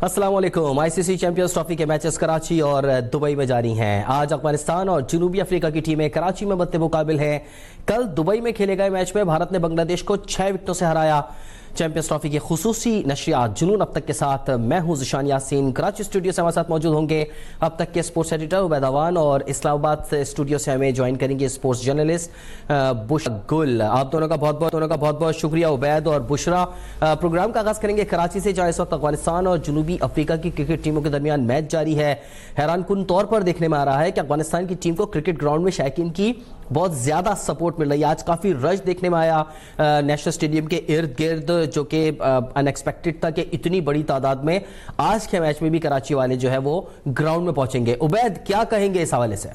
अस्सलाम वालेकुम। ICC champions trophy के मैचेस कराची और दुबई में जारी हैं। आज अफगानिस्तान और जनूबी अफ्रीका की टीमें कराची में मद्दे मुकाबिल हैं। कल दुबई में खेले गए मैच में भारत ने बांग्लादेश को 6 विकेटों से हराया। चैंपियंस ट्रॉफी की खुसूसी नशरियात जुनून अब तक के साथ मैं हूं ज़िशान यासीन। कराची स्टूडियो से हमारे साथ मौजूद होंगे अब तक के स्पोर्ट्स एडिटर उबैद अवान और इस्लामाबाद से स्टूडियो से हमें ज्वाइन करेंगे स्पोर्ट्स जर्नलिस्ट बुशरा गुल। आप दोनों का बहुत बहुत शुक्रिया उबैद और बुशरा। प्रोग्राम का आगाज करेंगे कराची से, जहाँ इस वक्त अफगानिस्तान और जनूबी अफ्रीका की क्रिकेट टीमों के दरमियान मैच जारी है। हैरानकुन तौर पर देखने में आ रहा है कि अफगानिस्तान की टीम को क्रिकेट ग्राउंड में शायकीन की बहुत ज्यादा सपोर्ट मिल रही है। आज काफी रश देखने में आया नेशनल स्टेडियम के इर्द गिर्द, जो कि अनएक्सपेक्टेड था कि इतनी बड़ी तादाद में आज के मैच में भी कराची वाले जो है वो ग्राउंड में पहुंचेंगे। उबैद, क्या कहेंगे इस हवाले से?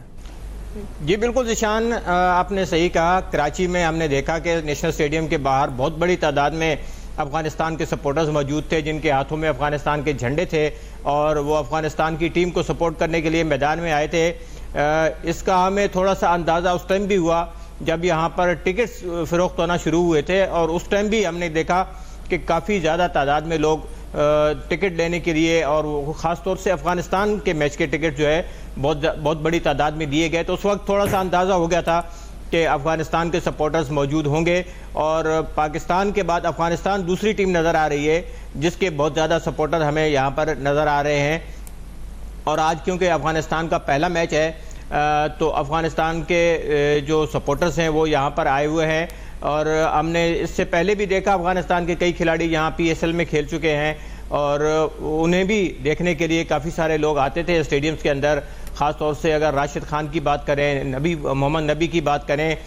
जी बिल्कुल ज़िशान, आपने सही कहा। कराची में हमने देखा कि नेशनल स्टेडियम के बाहर बहुत बड़ी तादाद में अफगानिस्तान के सपोर्टर्स मौजूद थे, जिनके हाथों में अफगानिस्तान के झंडे थे और वो अफगानिस्तान की टीम को सपोर्ट करने के लिए मैदान में आए थे। इसका हमें थोड़ा सा अंदाज़ा उस टाइम भी हुआ जब यहाँ पर टिकट्स फ़रोख्त होना शुरू हुए थे, और उस टाइम भी हमने देखा कि काफ़ी ज़्यादा तादाद में लोग टिकट लेने के लिए, और ख़ास तौर से अफ़गानिस्तान के मैच के टिकट जो है बहुत बड़ी तादाद में दिए गए। तो उस वक्त थोड़ा सा अंदाज़ा हो गया था कि अफ़गानिस्तान के सपोर्टर्स मौजूद होंगे, और पाकिस्तान के बाद अफ़गानिस्तान दूसरी टीम नज़र आ रही है जिसके बहुत ज़्यादा सपोर्टर हमें यहाँ पर नज़र आ रहे हैं। और आज क्योंकि अफ़गानिस्तान का पहला मैच है, तो अफ़गानिस्तान के जो सपोर्टर्स हैं वो यहाँ पर आए हुए हैं, और हमने इससे पहले भी देखा अफ़गानिस्तान के कई खिलाड़ी यहाँ PSL में खेल चुके हैं, और उन्हें भी देखने के लिए काफ़ी सारे लोग आते थे स्टेडियम्स के अंदर। ख़ास तौर से अगर राशिद खान की बात करें, मोहम्मद नबी की बात करें,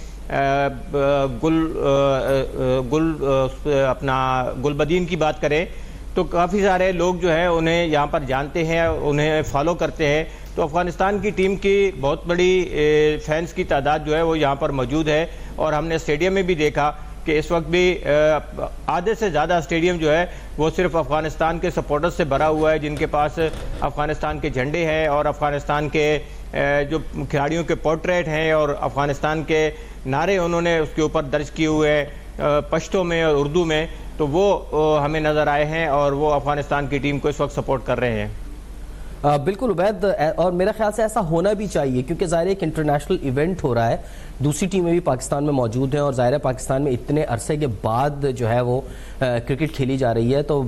गुलबदीन की बात करें, तो काफ़ी सारे लोग जो है उन्हें यहाँ पर जानते हैं, उन्हें फॉलो करते हैं। तो अफ़गानिस्तान की टीम की बहुत बड़ी फैंस की तादाद जो है वो यहाँ पर मौजूद है, और हमने स्टेडियम में भी देखा कि इस वक्त भी आधे से ज़्यादा स्टेडियम जो है वो सिर्फ अफ़गानिस्तान के सपोर्टर्स से भरा हुआ है, जिनके पास अफ़गानिस्तान के झंडे हैं और अफ़गानिस्तान के जो खिलाड़ियों के पोर्ट्रेट हैं और अफ़गानिस्तान के नारे उन्होंने उसके ऊपर दर्ज किए हुए हैं पश्तो में और उर्दू में। तो वो हमें नज़र आए हैं और वो अफ़गानिस्तान की टीम को इस वक्त सपोर्ट कर रहे हैं। बिल्कुल उबैद, और मेरा ख्याल से ऐसा होना भी चाहिए, क्योंकि ज़ाहिर एक इंटरनेशनल इवेंट हो रहा है, दूसरी टीमें भी पाकिस्तान में मौजूद हैं, और ज़ाहिर है पाकिस्तान में इतने अरसे के बाद जो है वो क्रिकेट खेली जा रही है। तो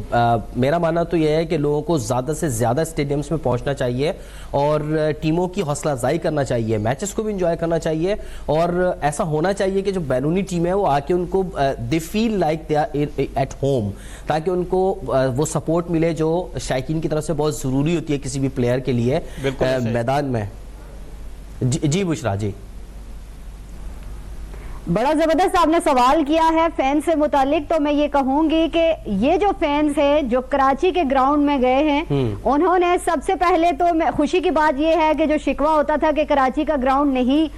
मेरा मानना तो यह है कि लोगों को ज़्यादा से ज़्यादा स्टेडियम्स में पहुंचना चाहिए और टीमों की हौसला अफजाई करना चाहिए, मैचेस को भी इंजॉय करना चाहिए, और ऐसा होना चाहिए कि जो बैरूनी टीम है वो आके उनको they feel like they are at home, ताकि उनको वो सपोर्ट मिले जो शायकीन की तरफ से बहुत ज़रूरी होती है किसी भी प्लेयर के लिए मैदान में। जी बुशरा जी, बड़ा जबरदस्त आपने सवाल किया है फैंस से मुतालिक। तो मैं ये कहूंगी कि ये जो फैंस हैं जो कराची के ग्राउंड में गए हैं, उन्होंने सबसे पहले तो खुशी की बात ये है कि जो शिकवा होता था कि कराची का ग्राउंड नहीं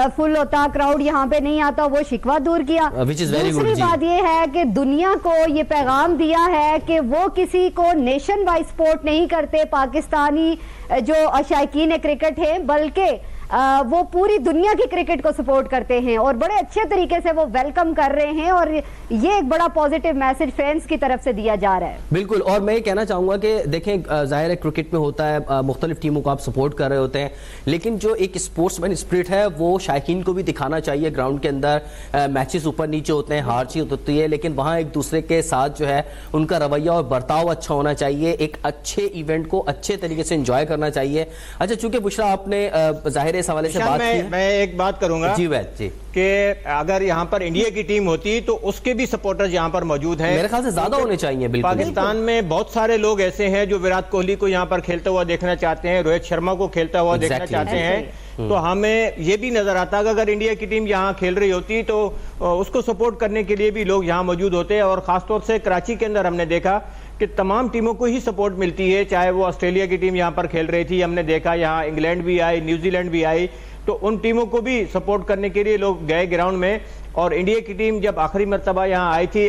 फुल होता, क्राउड यहाँ पे नहीं आता, वो शिकवा दूर किया। दूसरी बात ये है कि दुनिया को ये पैगाम दिया है कि वो किसी को नेशन वाइड सपोर्ट नहीं करते, पाकिस्तानी जो शायकीन क्रिकेट है, बल्कि वो पूरी दुनिया की क्रिकेट को सपोर्ट करते हैं और बड़े अच्छे तरीके से वो वेलकम कर रहे हैं, और ये एक बड़ा पॉजिटिव मैसेज फैंस की तरफ से दिया जा रहा है। बिल्कुल, और मैं ये कहना चाहूंगा कि देखें, जाहिर है क्रिकेट में होता है मुख्तलिफ टीमों को आप सपोर्ट कर रहे होते हैं, लेकिन जो एक स्पोर्ट्समैन स्पिरिट है वो शायकीन को भी दिखाना चाहिए। ग्राउंड के अंदर मैचेस ऊपर नीचे होते हैं, हार जीत होती है, लेकिन वहाँ एक दूसरे के साथ जो है उनका रवैया और बर्ताव अच्छा होना चाहिए, एक अच्छे इवेंट को अच्छे तरीके से इंजॉय करना चाहिए। अच्छा, चूंकि बुशरा आपने जाहिर इस हवाले से बात की, मैं एक बात करूंगा जी वैद जी, कि अगर यहाँ पर इंडिया की टीम होती तो उसके भी सपोर्टर्स यहाँ पर मौजूद हैं, मेरे ख्याल से ज्यादा होने चाहिए। बिल्कुल, पाकिस्तान में बहुत सारे लोग ऐसे हैं जो विराट कोहली को यहाँ पर खेलता हुआ देखना चाहते हैं, रोहित शर्मा को खेलता हुआ देखना चाहते हैं। तो हमें ये भी नजर आता है कि अगर इंडिया की टीम यहाँ खेल रही होती तो उसको सपोर्ट करने के लिए भी लोग यहाँ मौजूद होते। और खासतौर से कराची के अंदर हमने देखा कि तमाम टीमों को ही सपोर्ट मिलती है, चाहे वो ऑस्ट्रेलिया की टीम यहाँ पर खेल रही थी, हमने देखा यहाँ इंग्लैंड भी आई, न्यूजीलैंड भी आई, तो उन टीमों को भी सपोर्ट करने के लिए लोग गए ग्राउंड में। और इंडिया की टीम जब आखिरी मरतबा यहाँ आई थी,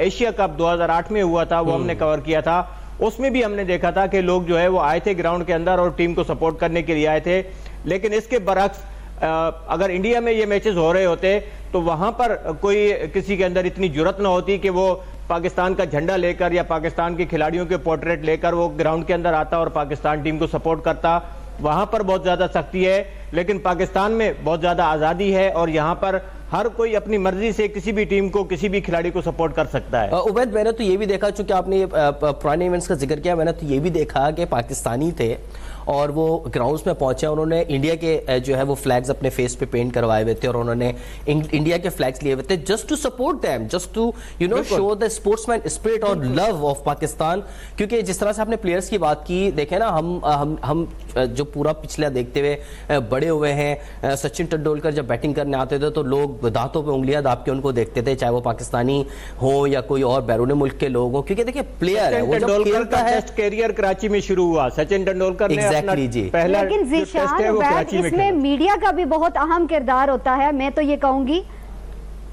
एशिया कप 2008 में हुआ था, वो हमने कवर किया था, उसमें भी हमने देखा था कि लोग जो है वो आए थे ग्राउंड के अंदर और टीम को सपोर्ट करने के लिए आए थे। लेकिन इसके बरक्स अगर इंडिया में ये मैचेस हो रहे होते तो वहां पर कोई किसी के अंदर इतनी जुर्रत ना होती कि वो पाकिस्तान का झंडा लेकर या पाकिस्तान के खिलाड़ियों के पोर्ट्रेट लेकर वो ग्राउंड के अंदर आता और पाकिस्तान टीम को सपोर्ट करता, वहां पर बहुत ज्यादा सख्ती है। लेकिन पाकिस्तान में बहुत ज्यादा आजादी है और यहाँ पर हर कोई अपनी मर्जी से किसी भी टीम को, किसी भी खिलाड़ी को सपोर्ट कर सकता है। उबैद, मैंने तो ये भी देखा, चूंकि आपने पुराने इवेंट्स का जिक्र किया, मैंने तो ये भी देखा कि पाकिस्तानी थे और वो ग्राउंड्स में पहुंचे, उन्होंने इंडिया के जो है वो फ्लैग्स अपने फेस पे पेंट करवाए हुए थे और उन्होंने इंडिया के फ्लैग्स लिए हुए थे, just to support them, just to show the sportsman spirit और लव ऑफ पाकिस्तान। क्योंकि जिस तरह से आपने प्लेयर्स की बात की, देखें ना, हम जो पूरा पिछला देखते हुए बड़े हुए हैं, सचिन तेंदुलकर जब बैटिंग करने आते थे तो लोग दांतों पे उंगलियां दाब के उनको देखते थे, चाहे वो पाकिस्तानी हो या कोई और बैरून मुल्क के लोग हो, क्योंकि देखिए प्लेयर है, वो जब खेलता है। टेस्ट कैरियर कराची में शुरू हुआ, सचिन तेंदुलकर ने जी। पहला लेकिन ज़िशान, इसमें मीडिया का भी बहुत अहम किरदार होता है, मैं तो ये कहूंगी।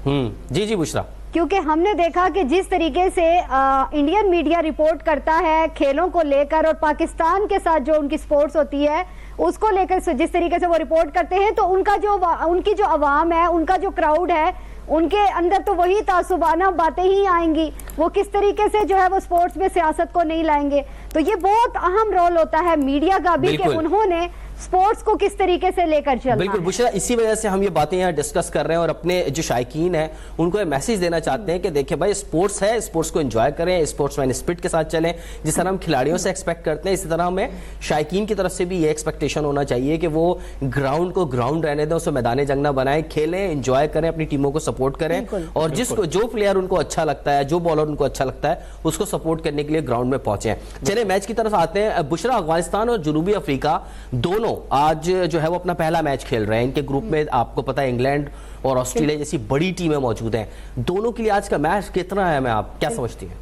जी जी बुशरा, क्योंकि हमने देखा कि जिस तरीके से इंडियन मीडिया रिपोर्ट करता है खेलों को लेकर और पाकिस्तान के साथ जो उनकी स्पोर्ट्स होती है उसको लेकर जिस तरीके से वो रिपोर्ट करते हैं, तो उनकी जो अवाम है, उनका जो क्राउड है, उनके अंदर तो वही तासुबाना बातें ही आएंगी। वो किस तरीके से जो है वो स्पोर्ट्स में सियासत को नहीं लाएंगे। तो ये बहुत अहम रोल होता है मीडिया का भी कि उन्होंने स्पोर्ट्स को किस तरीके से लेकर चलना। बिल्कुल बुशरा, इसी वजह से हम ये बातें यहाँ डिस्कस कर रहे हैं और अपने जो शायकीन हैं उनको ये मैसेज देना चाहते हैं कि देखिए भाई, स्पोर्ट्स है, स्पोर्ट्स को एंजॉय करें, स्पोर्ट्समैन स्पिरिट के साथ चलें। जिस तरह हम खिलाड़ियों से एक्सपेक्ट करते हैं, इसी तरह हमें शायकीन की तरफ से भी ये एक्सपेक्टेशन होना चाहिए कि वो ग्राउंड को ग्राउंड रहने दें, उसे मैदान जंग ना बनाएं, खेलें, एंजॉय करें, अपनी टीमों को सपोर्ट करें और जिसको जो प्लेयर उनको अच्छा लगता है, जो बॉलर उनको अच्छा लगता है, उसको सपोर्ट करने के लिए ग्राउंड में पहुंचे। चले मैच की तरफ आते हैं। बुशरा, अफगानिस्तान और जनूबी अफ्रीका दोनों आज जो है वो अपना पहला मैच खेल रहे हैं। इनके ग्रुप में आपको पता है इंग्लैंड और ऑस्ट्रेलिया जैसी बड़ी टीमें मौजूद हैं। दोनों के लिए आज का मैच कितना है, मैं आप क्या समझती हैं?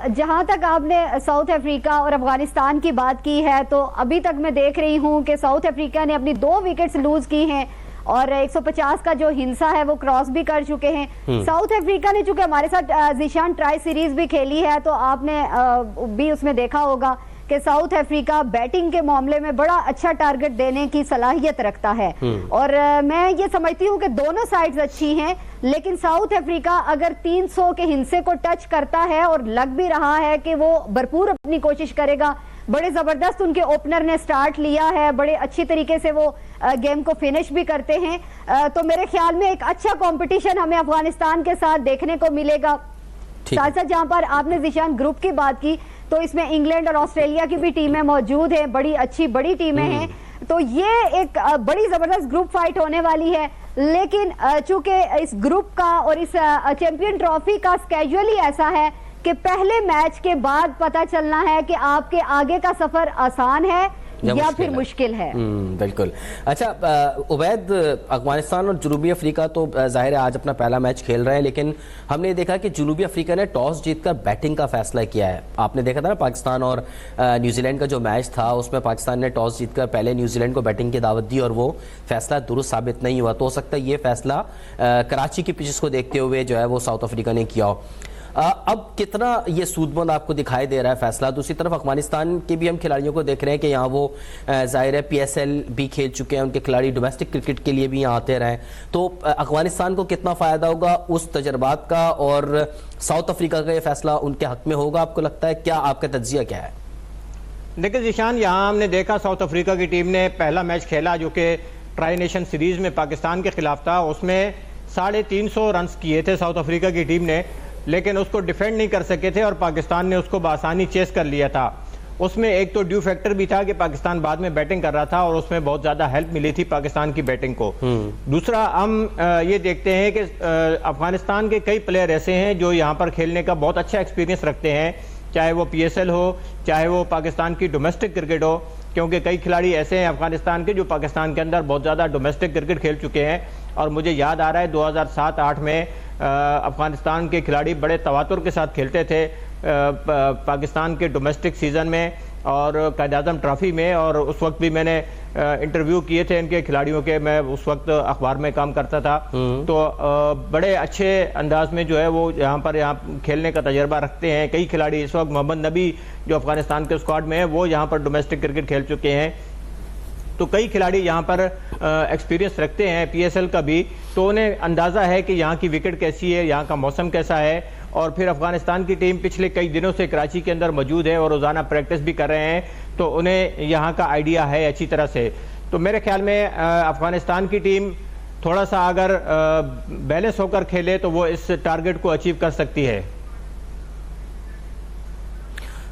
जहां तक आपने साउथ अफ्रीका और अफगानिस्तान की बात की है, तो अभी तक मैं देख रही हूं कि साउथ अफ्रीका ने अपनी 2 विकेट्स लूज की हैं और 150 का जो हिंसा है वो क्रॉस भी कर चुके हैं। साउथ अफ्रीका ने चूंकि हमारे साथ ज़िशान ट्राई सीरीज भी खेली है, तो आपने भी उसमें देखा होगा कि साउथ अफ्रीका बैटिंग के मामले में बड़ा अच्छा टारगेट देने की सलाहियत रखता है और मैं ये समझती हूँ कि दोनों साइड्स अच्छी हैं, लेकिन साउथ अफ्रीका अगर 300 के हिंसे को टच करता है और लग भी रहा है कि वो भरपूर अपनी कोशिश करेगा, बड़े जबरदस्त उनके ओपनर ने स्टार्ट लिया है, बड़े अच्छी तरीके से वो गेम को फिनिश भी करते हैं, तो मेरे ख्याल में एक अच्छा कंपटीशन हमें अफगानिस्तान के साथ देखने को मिलेगा। साथ साथ जहां पर आपने ज़िशान ग्रुप की बात की, तो इसमें इंग्लैंड और ऑस्ट्रेलिया की भी टीमें मौजूद हैं, बड़ी अच्छी बड़ी टीमें हैं, तो ये एक बड़ी जबरदस्त ग्रुप फाइट होने वाली है। लेकिन चूंकि इस ग्रुप का और इस चैंपियन ट्रॉफी का स्केड्यूल ही ऐसा है कि पहले मैच के बाद पता चलना है कि आपके आगे का सफर आसान है या फिर मुश्किल है। बिल्कुल। अच्छा उबैद, अफगानिस्तान और जनूबी अफ्रीका तो जाहिर है आज अपना पहला मैच खेल रहे हैं, लेकिन हमने देखा कि जनूबी अफ्रीका ने टॉस जीतकर बैटिंग का फैसला किया है। आपने देखा था ना पाकिस्तान और न्यूजीलैंड का जो मैच था, उसमें पाकिस्तान ने टॉस जीतकर पहले न्यूजीलैंड को बैटिंग की दावत दी और वो फैसला दुरुस्त साबित नहीं हुआ। तो हो सकता है ये फैसला कराची की पिचेस को देखते हुए जो है वो साउथ अफ्रीका ने किया हो। अब कितना ये सूदमंद आपको दिखाई दे रहा है फैसला? दूसरी तरफ अफगानिस्तान के भी हम खिलाड़ियों को देख रहे हैं कि यहाँ वो जाहिर है PSL भी खेल चुके हैं, उनके खिलाड़ी डोमेस्टिक क्रिकेट के लिए भी यहाँ आते रहे, तो अफगानिस्तान को कितना फायदा होगा उस तजर्बात का और साउथ अफ्रीका का ये फैसला उनके हक में होगा, आपको लगता है? क्या आपका तज्जिया क्या है? देखिए ज़िशान, यहाँ हमने देखा साउथ अफ्रीका की टीम ने पहला मैच खेला जो कि ट्राई नेशन सीरीज में पाकिस्तान के खिलाफ था, उसमें 350 रन किए थे साउथ अफ्रीका की टीम ने, लेकिन उसको डिफेंड नहीं कर सके थे और पाकिस्तान ने उसको बआसानी चेस कर लिया था। उसमें एक तो ड्यू फैक्टर भी था कि पाकिस्तान बाद में बैटिंग कर रहा था और उसमें बहुत ज़्यादा हेल्प मिली थी पाकिस्तान की बैटिंग को। दूसरा, हम ये देखते हैं कि अफगानिस्तान के कई प्लेयर ऐसे हैं जो यहाँ पर खेलने का बहुत अच्छा एक्सपीरियंस रखते हैं, चाहे वो PSL हो, चाहे वो पाकिस्तान की डोमेस्टिक क्रिकेट हो, क्योंकि कई खिलाड़ी ऐसे हैं अफगानिस्तान के जो पाकिस्तान के अंदर बहुत ज़्यादा डोमेस्टिक क्रिकेट खेल चुके हैं। और मुझे याद आ रहा है 2007-8 में अफगानिस्तान के खिलाड़ी बड़े तवातुर के साथ खेलते थे पाकिस्तान के डोमेस्टिक सीज़न में और कायद-ए-आज़म ट्रॉफी में, और उस वक्त भी मैंने इंटरव्यू किए थे इनके खिलाड़ियों के, मैं उस वक्त अखबार में काम करता था। तो बड़े अच्छे अंदाज में जो है वो यहाँ खेलने का तजर्बा रखते हैं कई खिलाड़ी। इस वक्त मोहम्मद नबी जो अफगानिस्तान के स्क्वाड में है वो यहाँ पर डोमेस्टिक क्रिकेट खेल चुके हैं, तो कई खिलाड़ी यहाँ पर एक्सपीरियंस रखते हैं PSL का भी, तो उन्हें अंदाज़ा है कि यहाँ की विकेट कैसी है, यहाँ का मौसम कैसा है। और फिर अफगानिस्तान की टीम पिछले कई दिनों से कराची के अंदर मौजूद है और रोज़ाना प्रैक्टिस भी कर रहे हैं, तो उन्हें यहाँ का आइडिया है अच्छी तरह से। तो मेरे ख्याल में अफगानिस्तान की टीम थोड़ा सा अगर बैलेंस होकर खेले तो वो इस टारगेट को अचीव कर सकती है।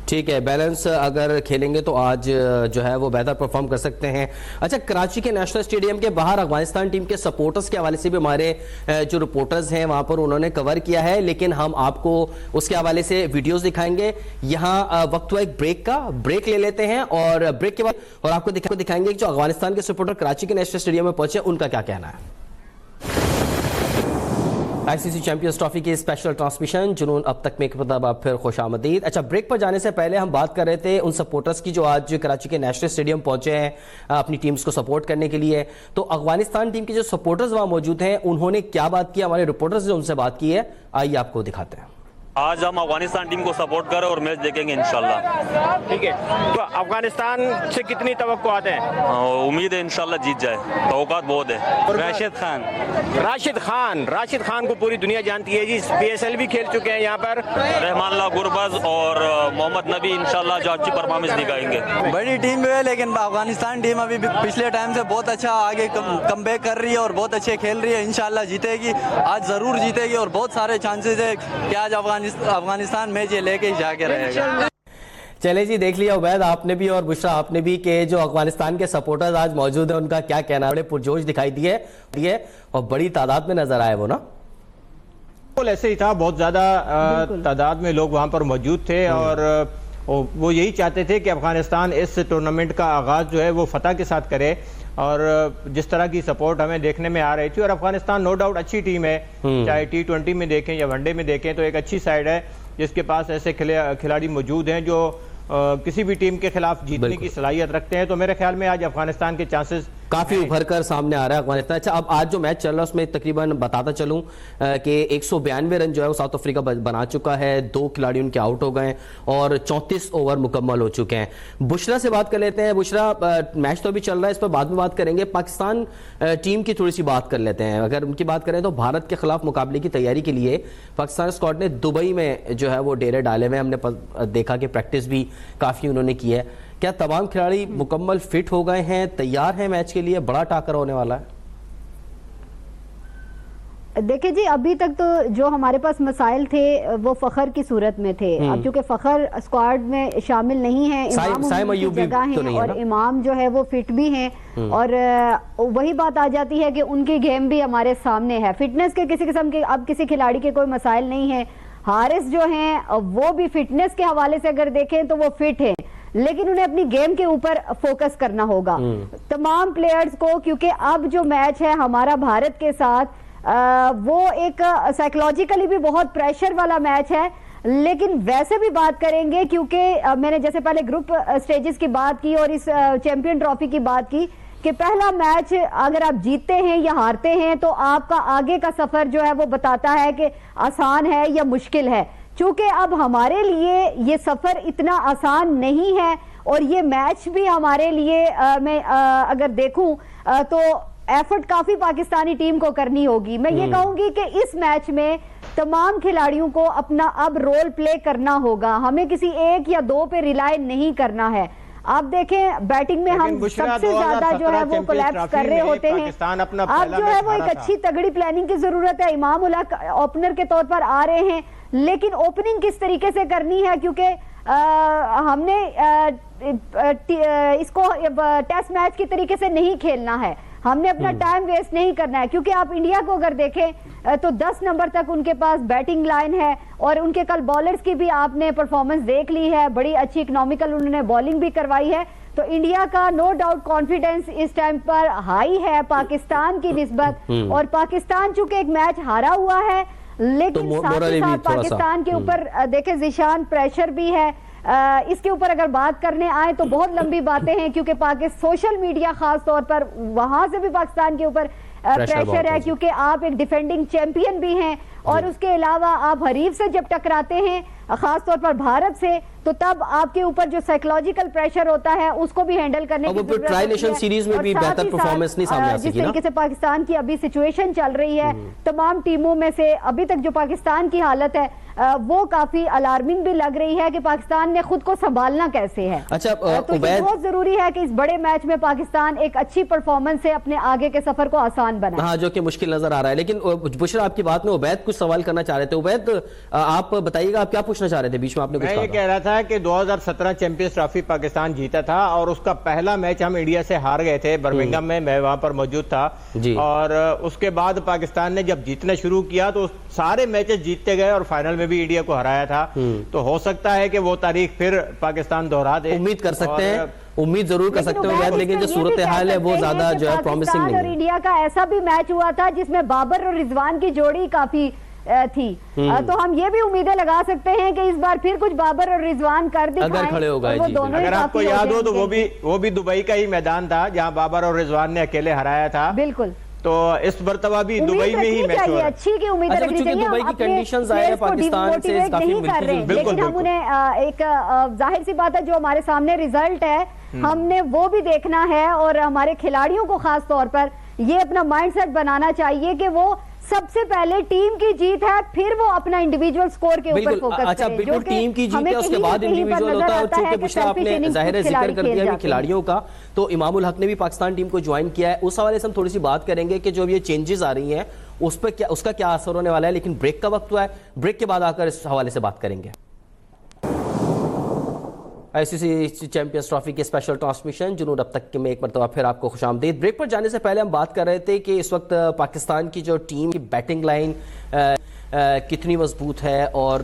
ठीक है, बैलेंस अगर खेलेंगे तो आज जो है वो बेहतर परफॉर्म कर सकते हैं। अच्छा, कराची के नेशनल स्टेडियम के बाहर अफगानिस्तान टीम के सपोर्टर्स के हवाले से भी हमारे जो रिपोर्टर्स हैं वहां पर उन्होंने कवर किया है, लेकिन हम आपको उसके हवाले से वीडियोस दिखाएंगे। यहाँ वक्त हुआ एक ब्रेक ले लेते हैं और ब्रेक के बाद और आपको दिखाएंगे जो अफगानिस्तान के सपोर्टर कराची के नेशनल स्टेडियम में पहुंचे उनका क्या कहना है। आईसीसी चैंपियंस ट्रॉफी की स्पेशल ट्रांसमिशन जुनून अब तक में एक मतलब फिर खुशामदीद। अच्छा, ब्रेक पर जाने से पहले हम बात कर रहे थे उन सपोर्टर्स की जो आज कराची के नेशनल स्टेडियम पहुंचे हैं अपनी टीम्स को सपोर्ट करने के लिए। तो अफगानिस्तान टीम के जो सपोर्टर्स वहां मौजूद हैं उन्होंने क्या बात की, हमारे रिपोर्टर्स ने उनसे बात की है, आइए आपको दिखाते हैं। आज हम अफगानिस्तान टीम को सपोर्ट कर और मैच देखेंगे इंशाल्लाह। ठीक है, तो अफगानिस्तान से कितनी तवक्कुआत हैं? उम्मीद है इंशाल्लाह जीत जाए, तवक्कुआत बहुत है। राशिद खान को पूरी दुनिया जानती है जी, PSL भी खेल चुके हैं यहाँ पर। रहमानुल्लाह गुरबज और मोहम्मद नबी इंशाल्लाह जो अच्छी परफॉर्मेंस दिखाएंगे। बड़ी टीम है लेकिन अफगानिस्तान टीम अभी पिछले टाइम से बहुत अच्छा आगे कमबैक कर रही है और बहुत अच्छे खेल रही है। इंशाल्लाह जीतेगी, आज जरूर जीतेगी और बहुत सारे चांसेस है कि आज अफगानिस्तान मैच ये लेके ही जाके रहेगा। चले जी, देख लिया उबैद आपने भी और बुशरा आपने भी कि जो अफगानिस्तान के सपोर्टर्स आज मौजूद है उनका क्या कहना है। बड़े पुरजोश दिखाई दिए और बड़ी तादाद में नजर आए वो ना। बिल्कुल ऐसे ही था, बहुत ज्यादा तादाद में लोग वहां पर मौजूद थे और वो यही चाहते थे कि अफगानिस्तान इस टूर्नामेंट का आगाज जो है वो फतह के साथ करे। और जिस तरह की सपोर्ट हमें देखने में आ रही थी, और अफगानिस्तान नो डाउट अच्छी टीम है, चाहे T20 में देखें या वनडे में देखें, तो एक अच्छी साइड है जिसके पास ऐसे खिलाड़ी मौजूद हैं जो किसी भी टीम के खिलाफ जीतने की सलाहियत रखते हैं। तो मेरे ख्याल में आज अफगानिस्तान के चांसेस काफी उभर कर सामने आ रहा है अफगानिस्तान। अच्छा, अब आज जो मैच चल रहा है उसमें तकरीबन बताता चलूं कि 192 रन जो है वो साउथ अफ्रीका बना चुका है, 2 खिलाड़ी उनके आउट हो गए और 34 ओवर मुकम्मल हो चुके हैं। बुशरा से बात कर लेते हैं। बुशरा, मैच तो अभी चल रहा है, इस पर बाद में बात करेंगे। पाकिस्तान टीम की थोड़ी सी बात कर लेते हैं। अगर उनकी बात करें तो भारत के खिलाफ मुकाबले की तैयारी के लिए पाकिस्तान स्क्वाड ने दुबई में जो है वो डेरे डाले हुए। हमने देखा कि प्रैक्टिस भी काफी उन्होंने की है। क्या तमाम खिलाड़ी मुकम्मल फिट हो गए हैं, तैयार हैं मैच के लिए? बड़ा टाकर होने वाला है। देखिए जी, अभी तक तो जो हमारे पास मसाइल थे वो फखर की सूरत में थे। अब चूंकि फखर स्क्वाड में शामिल नहीं है, इमाम की जगह है और इमाम जो है वो फिट भी हैं और वही बात आ जाती है कि उनकी गेम भी हमारे सामने है। फिटनेस के किसी किस्म के अब किसी खिलाड़ी के कोई मसाइल नहीं है। हारिस जो हैं वो भी फिटनेस के हवाले से अगर देखें तो वो फिट है, लेकिन उन्हें अपनी गेम के ऊपर फोकस करना होगा तमाम प्लेयर्स को, क्योंकि अब जो मैच है हमारा भारत के साथ वो एक साइकोलॉजिकली भी बहुत प्रेशर वाला मैच है। लेकिन वैसे भी बात करेंगे क्योंकि मैंने जैसे पहले ग्रुप स्टेजेस की बात की और इस चैंपियन ट्रॉफी की बात की कि पहला मैच अगर आप जीतते हैं या हारते हैं तो आपका आगे का सफर जो है वो बताता है कि आसान है या मुश्किल है। चूंकि अब हमारे लिए ये सफर इतना आसान नहीं है और ये मैच भी हमारे लिए मैं अगर देखूं तो एफर्ट काफी पाकिस्तानी टीम को करनी होगी। मैं ये कहूंगी कि इस मैच में तमाम खिलाड़ियों को अपना अब रोल प्ले करना होगा, हमें किसी एक या दो पे रिलाय नहीं करना है। आप देखें बैटिंग में हम सबसे ज्यादा जो है वो कोलैप्स कर रहे होते हैं। अब जो है वो एक अच्छी तगड़ी प्लानिंग की जरूरत है। इमाम उल हक ओपनर के तौर पर आ रहे हैं, लेकिन ओपनिंग किस तरीके से करनी है, क्योंकि हमने इसको टेस्ट मैच की तरीके से नहीं खेलना है, हमने अपना टाइम वेस्ट नहीं करना है। क्योंकि आप इंडिया को अगर देखें तो 10 नंबर तक उनके पास बैटिंग लाइन है और उनके कल बॉलर्स की भी आपने परफॉर्मेंस देख ली है, बड़ी अच्छी इकोनॉमिकल उन्होंने बॉलिंग भी करवाई है। तो इंडिया का नो डाउट कॉन्फिडेंस इस टाइम पर हाई है पाकिस्तान की निस्बत। और पाकिस्तान चूंकि एक मैच हारा हुआ है, लेकिन तो साथ ही साथ पाकिस्तान के ऊपर देखे जिशान प्रेशर भी है। इसके ऊपर अगर बात करने आए तो बहुत लंबी बातें हैं, क्योंकि सोशल मीडिया खास तौर पर वहां से भी पाकिस्तान के ऊपर प्रेशर है, क्योंकि आप एक डिफेंडिंग चैंपियन भी हैं और उसके अलावा आप हरीफ से जब टकराते हैं खास तौर पर भारत से, तो तब आपके ऊपर जो साइकोलॉजिकल प्रेशर होता है उसको भी हैंडल करने की जरूरत ट्राई होती नेशन है। सीरीज में और भी साथ बेहतर ही साथ, परफॉर्मेंस नहीं सामने आ जिस सकी ना। तरीके से पाकिस्तान की अभी सिचुएशन चल रही है, तमाम टीमों में से अभी तक जो पाकिस्तान की हालत है वो काफी अलार्मिंग भी लग रही है कि पाकिस्तान ने खुद को संभालना कैसे है। अच्छा, तो ये उबैद, बहुत जरूरी है कि इस बड़े मैच में पाकिस्तान एक अच्छी परफॉर्मेंस से अपने आगे के सफर को आसान बनाए। हाँ, जो कि मुश्किल नजर आ रहा है। लेकिन बुशरा, आपकी बात में उबैद कुछ सवाल करना चाह रहे थे। उबैद, आप बताइएगा, आप क्या पूछना चाह रहे थे? बीच में आपने कुछ मैं कहा ये था। कह रहा था कि 2017 चैंपियंस ट्रॉफी पाकिस्तान जीता था और उसका पहला मैच हम इंडिया से हार गए थे बर्मिंघम में, मैं वहां पर मौजूद था जी। और उसके बाद पाकिस्तान ने जब जीतना शुरू किया तो सारे मैचेस जीतते गए और फाइनल में भी इंडिया को हराया था। तो हो सकता है कि वो तारीख फिर पाकिस्तान दोहरा दे। उम्मीद कर सकते हैं, उम्मीद जरूर कर सकते हैं उबैद, लेकिन जो सूरत हाल है वो ज्यादा जो है प्रॉमिसिंग नहीं और है। इंडिया का ऐसा भी मैच हुआ था जिसमें बाबर और रिजवान की जोड़ी काफी थी। तो हम ये भी उम्मीदें लगा सकते हैं कि इस बार फिर कुछ बाबर और रिजवान कर दिखाएं, अगर खड़े हो गए, और वो जी, दोनों ही अगर आपको काफी याद हो तो जाएंगे। वो भी दुबई का ही मैदान था जहां बाबर और रिजवान ने अकेले हराया था। बिल्कुल, तो इस मरतबा भी उम्मीद दुबई में ही रखनी मैच हो चाहिए, रहा है। अच्छी की उम्मीद अच्छा, रखनी चूंकि चाहिए। दुबई हम की अपने conditions आए हैं players को पाकिस्तान से demotivate काफी नहीं कर रहे, मिलती-जुलती। लेकिन बिल्कुल, हम उन्हें एक जाहिर सी बात है जो हमारे सामने रिजल्ट है हमने वो भी देखना है और हमारे खिलाड़ियों को खास तौर पर ये अपना माइंडसेट बनाना चाहिए कि वो सबसे पहले टीम की जीत है, फिर वो अपना इंडिविजुअल स्कोर के ऊपर बिल्कुल, फोकस अच्छा, करें, बिल्कुल जो कि टीम की जीत हमें है, उसके कहीं ना बाद कहीं पर इंडिविजुअल नजर होता है। और आता है चूंकि कि बुशरा, आपने selfish innings जाहिर है कुछ जिक्र खिलाड़ी कर खेल दिया जाते अभी हैं। खिलाड़ियों का, तो इमामुल हक ने भी पाकिस्तान टीम को ज्वाइन किया है। उस हवाले से हम थोड़ी सी बात करेंगे कि जो ये चेंजेस आ रही हैं उस पर क्या, उसका क्या असर होने वाला है। लेकिन ब्रेक का वक्त हुआ है, ब्रेक के बाद आकर इस हवाले से बात करेंगे। आईसीसी चैंपियंस ट्रॉफी के स्पेशल ट्रांसमिशन जुनून अब तक में एक मरतबा फिर आपको खुशामदीद। ब्रेक पर जाने से पहले हम बात कर रहे थे कि इस वक्त पाकिस्तान की जो टीम की बैटिंग लाइन कितनी मजबूत है और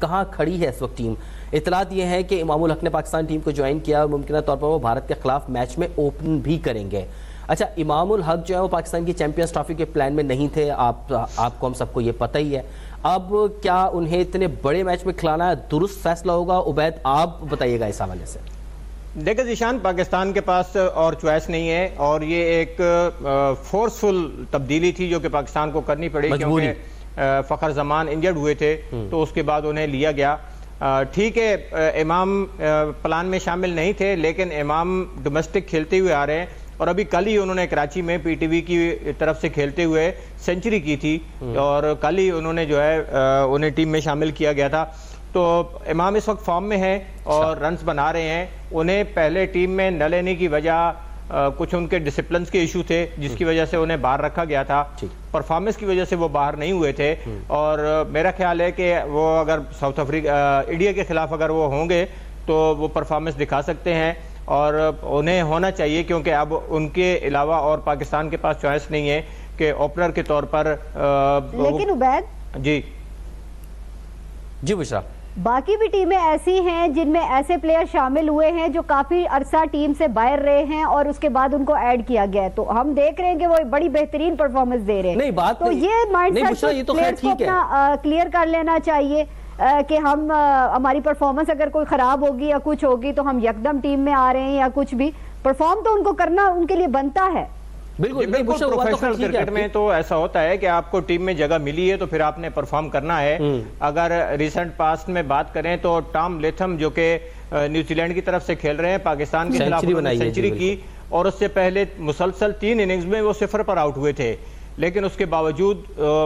कहाँ खड़ी है इस वक्त टीम। इतलात ये है कि इमामुल हक ने पाकिस्तान टीम को ज्वाइन किया और मुमकिन तौर पर वो भारत के खिलाफ मैच में ओपन भी करेंगे। अच्छा, इमामुल हक जो है वो पाकिस्तान की चैंपियंस ट्रॉफी के प्लान में नहीं थे, आपको हम सबको ये पता ही है। अब क्या उन्हें इतने बड़े मैच में खिलाना है दुरुस्त फैसला होगा? उबैद, आप बताइएगा इस हवाले से। देखिए जीशान, पाकिस्तान के पास और चॉइस नहीं है और ये एक फोर्सफुल तब्दीली थी जो कि पाकिस्तान को करनी पड़ी क्योंकि फखर जमान इंजर्ड हुए थे तो उसके बाद उन्हें लिया गया। ठीक है, इमाम प्लान में शामिल नहीं थे, लेकिन इमाम डोमेस्टिक खेलते हुए आ रहे हैं और अभी कल ही उन्होंने कराची में पीटीवी की तरफ से खेलते हुए सेंचुरी की थी और कल ही उन्होंने जो है उन्हें टीम में शामिल किया गया था। तो इमाम इस वक्त फॉर्म में है और रन्स बना रहे हैं। उन्हें पहले टीम में न लेने की वजह कुछ उनके डिसिप्लिन के इशू थे जिसकी वजह से उन्हें बाहर रखा गया था। परफॉर्मेंस की वजह से वो बाहर नहीं हुए थे और मेरा ख्याल है कि वो अगर साउथ अफ्रीका इंडिया के खिलाफ अगर वो होंगे तो वो परफॉर्मेंस दिखा सकते हैं और उन्हें होना चाहिए क्योंकि अब उनके अलावा और पाकिस्तान के पास चॉइस नहीं है कि ओपनर के तौर पर लेकिन उबैद जी बुशरा, बाकी भी टीमें ऐसी हैं जिनमें ऐसे प्लेयर शामिल हुए हैं जो काफी अरसा टीम से बाहर रहे हैं और उसके बाद उनको ऐड किया गया है, तो हम देख रहे हैं कि वो बड़ी बेहतरीन परफॉर्मेंस दे रहे हैं। नहीं, बात तो ये माइंडसेट तो खैर ठीक है, क्लियर कर लेना चाहिए कि हम हमारी परफॉर्मेंस अगर कोई खराब होगी या कुछ होगी तो हम यकदम टीम में आ रहे हैं या कुछ भी, परफॉर्म तो उनको करना उनके लिए बनता है। बिल्कुल प्रोफेशनल क्रिकेट में तो ऐसा होता है कि आपको टीम में जगह मिली है तो फिर आपने परफॉर्म करना है। अगर रिसेंट पास्ट में बात करें तो टॉम लेथम जो कि न्यूजीलैंड की तरफ से खेल रहे हैं, पाकिस्तान के खिलाफ सेंचुरी की और उससे पहले मुसलसल 3 इनिंग्स में वो 0 पर आउट हुए थे, लेकिन उसके बावजूद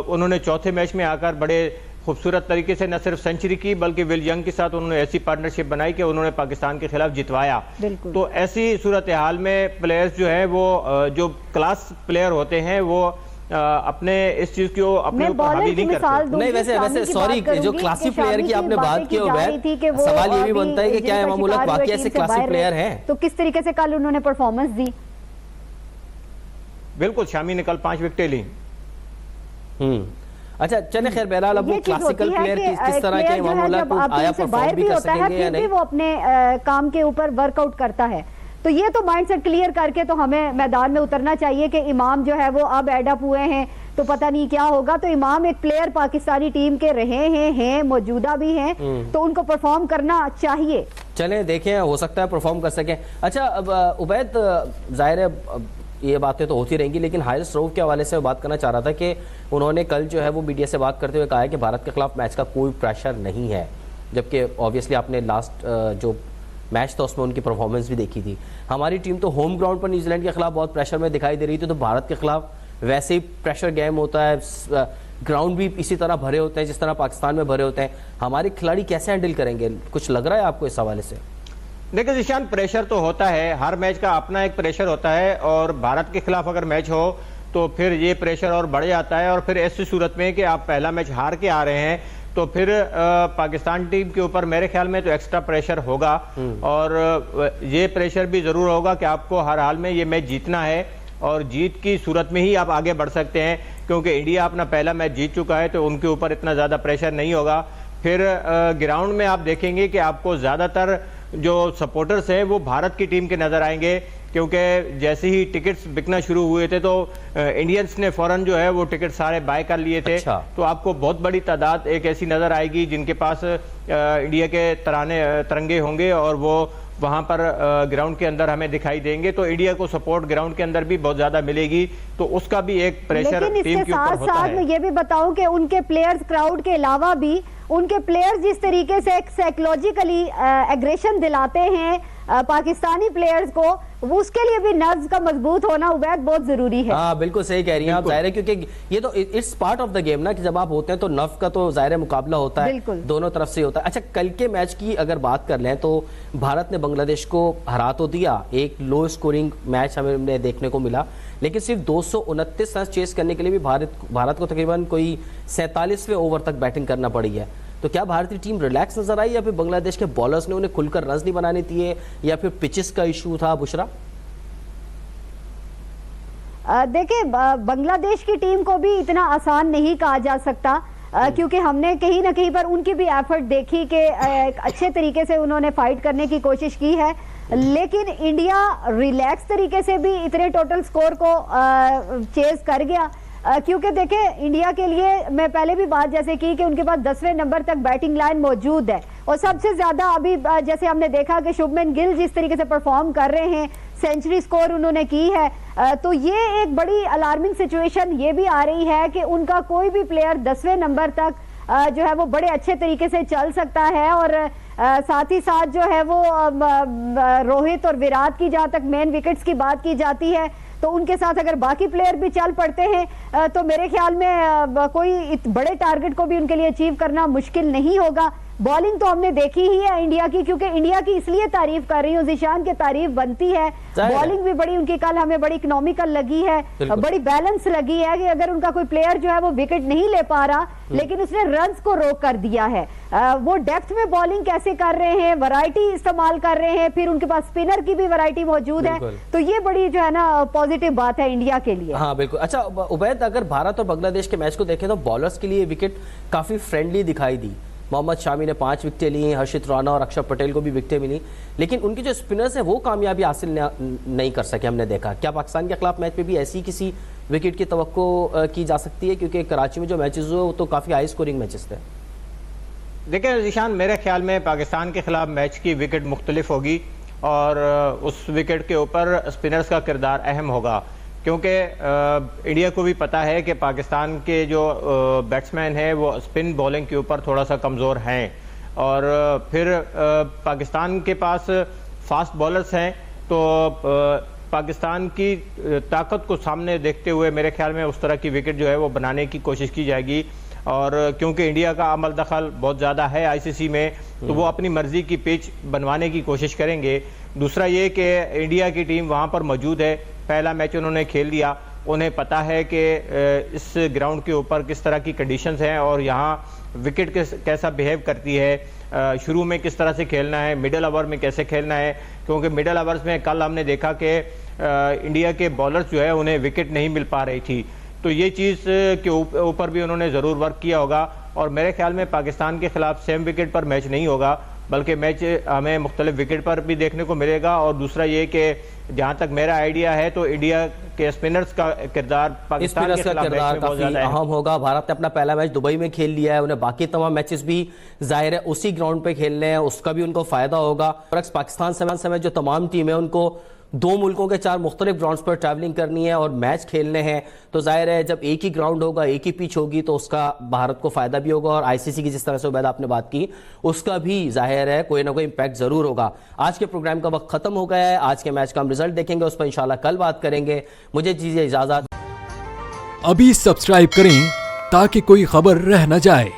उन्होंने चौथे मैच में आकर बड़े खूबसूरत तरीके से न सिर्फ सेंचुरी की बल्कि विल यंग के साथ उन्होंने ऐसी पार्टनरशिप बनाई कि उन्होंने पाकिस्तान के खिलाफ जितवाया। तो ऐसी सूरत हाल में प्लेयर्स जो है वो जो क्लास प्लेयर होते हैं वो अपने इस चीज को अपने ऊपर हावी नहीं करते। नहीं, वैसे सॉरी, जो क्लासी प्लेयर की आपने बात की सवाल ये भी बनता है कि क्या इमामुल हक वाकई ऐसे क्लासी प्लेयर हैं? तो किस तरीके से कल उन्होंने परफॉर्मेंस दी? बिल्कुल, शामी ने कल 5 विकेटें ली। अच्छा, चले खैर, बहरहाल अब वो क्लासिकल प्लेयर किस तरह के इमामुल हक आया परफॉर्म भी कर सकेंगे या नहीं, वो अपने काम के ऊपर वर्कआउट करता है, तो ये तो माइंडसेट क्लियर करके तो हमें मैदान में उतरना चाहिए कि इमाम जो है वो अब एड अप हुए हैं तो पता नहीं क्या होगा। तो इमाम एक प्लेयर पाकिस्तानी टीम के रहे हैं मौजूदा भी हैं, तो उनको परफॉर्म करना चाहिए। चलें देखें, हो सकता है परफॉर्म कर सकें। अच्छा, अब उबैद, जाहिर है ये बातें तो होती रहेंगी, लेकिन हारिस रऊफ के हवाले से बात करना चाह रहा था कि उन्होंने कल जो है वो मीडिया से बात करते हुए कहा है कि भारत के खिलाफ मैच का कोई प्रेशर नहीं है जबकि ऑब्वियसली आपने लास्ट जो मैच था उसमें उनकी परफॉर्मेंस भी देखी थी। हमारी टीम तो होम ग्राउंड पर न्यूजीलैंड के खिलाफ बहुत प्रेशर में दिखाई दे रही थी, तो भारत के खिलाफ वैसे ही प्रेशर गेम होता है, ग्राउंड भी इसी तरह भरे होते हैं जिस तरह पाकिस्तान में भरे होते हैं। हमारे खिलाड़ी कैसे हैंडल करेंगे, कुछ लग रहा है आपको इस हवाले से? देखिए जिशान, प्रेशर तो होता है, हर मैच का अपना एक प्रेशर होता है, और भारत के खिलाफ अगर मैच हो तो फिर ये प्रेशर और बढ़ जाता है। और फिर ऐसी सूरत में कि आप पहला मैच हार के आ रहे हैं तो फिर पाकिस्तान टीम के ऊपर मेरे ख्याल में तो एक्स्ट्रा प्रेशर होगा, और ये प्रेशर भी जरूर होगा कि आपको हर हाल में ये मैच जीतना है, और जीत की सूरत में ही आप आगे बढ़ सकते हैं, क्योंकि इंडिया अपना पहला मैच जीत चुका है तो उनके ऊपर इतना ज़्यादा प्रेशर नहीं होगा। फिर ग्राउंड में आप देखेंगे कि आपको ज़्यादातर जो सपोर्टर्स हैं वो भारत की टीम के नज़र आएंगे, क्योंकि जैसे ही टिकट्स बिकना शुरू हुए थे तो इंडियंस ने फौरन जो है वो टिकट सारे बाय कर लिए थे। अच्छा। तो आपको बहुत बड़ी तादाद एक ऐसी नज़र आएगी जिनके पास इंडिया के तिरंगे होंगे, और वो वहां पर ग्राउंड के अंदर हमें दिखाई देंगे, तो इंडिया को सपोर्ट ग्राउंड के अंदर भी बहुत ज्यादा मिलेगी, तो उसका भी एक प्रेशर लेकिन टीम इसके के ऊपर साथ होता साथ है। मैं ये भी बताऊं कि उनके प्लेयर्स क्राउड के अलावा भी उनके प्लेयर्स जिस तरीके से साइकोलॉजिकली एग्रेशन दिलाते हैं पाकिस्तानी प्लेयर्स को, वो उसके लिए भी नर्व्स का मजबूत होना उबैद बहुत जरूरी है। हाँ बिल्कुल सही कह रही हैं आप, जाहिर है क्योंकि ये तो it's part of the game ना, कि जब आप होते हैं तो नर्व का तो जाहिर है मुकाबला होता है, बिल्कुल। दोनों तरफ से होता है। अच्छा, कल के मैच की अगर बात कर लें तो भारत ने बांग्लादेश को हरा तो दिया, एक लो स्कोरिंग मैच हमें देखने को मिला, लेकिन सिर्फ 229 रन चेस करने के लिए भी भारत को तकरीबन कोई 47वें ओवर तक बैटिंग करना पड़ी है। तो क्या भारतीय टीम रिलैक्स नजर आई, या फिर बांग्लादेश के बॉलर्स ने उन्हें खुलकर रन नहीं बनाने दिए, या फिर पिचेस का इशू था? बुशरा, देखिए बांग्लादेश की टीम को भी इतना आसान नहीं कहा जा सकता, क्योंकि हमने कहीं ना कहीं पर उनकी भी एफर्ट देखी कि एक अच्छे तरीके से उन्होंने फाइट करने की कोशिश की है, लेकिन इंडिया रिलैक्स तरीके से भी इतने टोटल स्कोर को चेज कर गया, क्योंकि देखें इंडिया के लिए मैं पहले भी बात जैसे की कि उनके पास 10वें नंबर तक बैटिंग लाइन मौजूद है, और सबसे ज्यादा अभी जैसे हमने देखा कि शुभमन गिल जिस तरीके से परफॉर्म कर रहे हैं, सेंचुरी स्कोर उन्होंने की है, तो ये एक बड़ी अलार्मिंग सिचुएशन ये भी आ रही है कि उनका कोई भी प्लेयर 10वें नंबर तक जो है वो बड़े अच्छे तरीके से चल सकता है। और साथ ही साथ जो है वो रोहित और विराट की जहां तक मेन विकेट्स की बात की जाती है, तो उनके साथ अगर बाकी प्लेयर भी चल पड़ते हैं तो मेरे ख्याल में कोई बड़े टारगेट को भी उनके लिए अचीव करना मुश्किल नहीं होगा। बॉलिंग तो हमने देखी ही है इंडिया की, क्योंकि इंडिया की इसलिए तारीफ कर रही हूँ, जिशान की तारीफ बनती है, बॉलिंग भी बड़ी उनकी कल हमें बड़ी इकोनॉमिकल लगी है, बड़ी बैलेंस लगी है, कि अगर उनका कोई प्लेयर जो है वो विकेट नहीं ले पा रहा लेकिन उसने रन्स को रोक कर दिया है, वो डेप्थ में बॉलिंग कैसे कर रहे हैं, वैरायटी इस्तेमाल कर रहे हैं, फिर उनके पास स्पिनर की भी वैरायटी मौजूद है, तो ये बड़ी जो है ना पॉजिटिव बात है इंडिया के लिए। हाँ बिल्कुल। अच्छा उबैद, अगर भारत और बांग्लादेश के मैच को देखें तो बॉलर्स के लिए विकेट काफी फ्रेंडली दिखाई दी। मोहम्मद शामी ने 5 विकेटें ली, हर्षित राणा और अक्षर पटेल को भी विकेटें मिली, लेकिन उनके जो स्पिनर्स हैं वो कामयाबी हासिल नहीं कर सके, हमने देखा। क्या पाकिस्तान के खिलाफ मैच में भी ऐसी किसी विकेट की तवक्को की जा सकती है, क्योंकि कराची में जो मैचेस हुए वो तो काफी हाई स्कोरिंग मैचेस थे? देखिए जिशान, मेरे ख्याल में पाकिस्तान के खिलाफ मैच की विकेट मुख्तलिफ होगी, और उस विकेट के ऊपर स्पिनर्स का किरदार अहम होगा, क्योंकि इंडिया को भी पता है कि पाकिस्तान के जो बैट्समैन हैं वो स्पिन बॉलिंग के ऊपर थोड़ा सा कमज़ोर हैं, और फिर पाकिस्तान के पास फास्ट बॉलर्स हैं, तो पाकिस्तान की ताकत को सामने देखते हुए मेरे ख्याल में उस तरह की विकेट जो है वो बनाने की कोशिश की जाएगी। और क्योंकि इंडिया का अमल दखल बहुत ज़्यादा है आईसीसी में, तो वो अपनी मर्जी की पिच बनवाने की कोशिश करेंगे। दूसरा ये कि इंडिया की टीम वहाँ पर मौजूद है, पहला मैच उन्होंने खेल लिया, उन्हें पता है कि इस ग्राउंड के ऊपर किस तरह की कंडीशंस हैं और यहाँ विकेट कैसा बिहेव करती है, शुरू में किस तरह से खेलना है, मिडल ओवर में कैसे खेलना है, क्योंकि मिडल ओवर्स में कल हमने देखा कि इंडिया के बॉलर्स जो है उन्हें विकेट नहीं मिल पा रही थी, तो ये चीज़ के ऊपर भी उन्होंने ज़रूर वर्क किया होगा। और मेरे ख्याल में पाकिस्तान के खिलाफ सेम विकेट पर मैच नहीं होगा, बल्कि मैच हमें मुख्तलिफ विकेट पर भी देखने को मिलेगा। और दूसरा ये कि जहां तक मेरा आइडिया है तो इंडिया के स्पिनर्स का किरदार पाकिस्तान के खिलाफ मैच में बहुत ज्यादा अहम होगा। भारत ने अपना पहला मैच दुबई में खेल लिया है, उन्हें बाकी तमाम मैचेस भी जाहिर है उसी ग्राउंड पे खेलने हैं, उसका भी उनको फायदा होगा। पाकिस्तान समेत जो तमाम टीम है उनको दो मुल्कों के 4 मुख्तलिफ ग्राउंड्स पर ट्रैवलिंग करनी है और मैच खेलने हैं, तो जाहिर है जब एक ही ग्राउंड होगा, एक ही पिच होगी, तो उसका भारत को फायदा भी होगा और आईसीसी की जिस तरह से उबैद आपने बात की उसका भी जाहिर है कोई ना कोई इंपैक्ट जरूर होगा। आज के प्रोग्राम का वक्त खत्म हो गया है। आज के मैच का हम रिजल्ट देखेंगे, उस पर इंशाल्लाह कल बात करेंगे। मुझे दीजिए इजाजत। अभी सब्सक्राइब करें ताकि कोई खबर रह न जाए।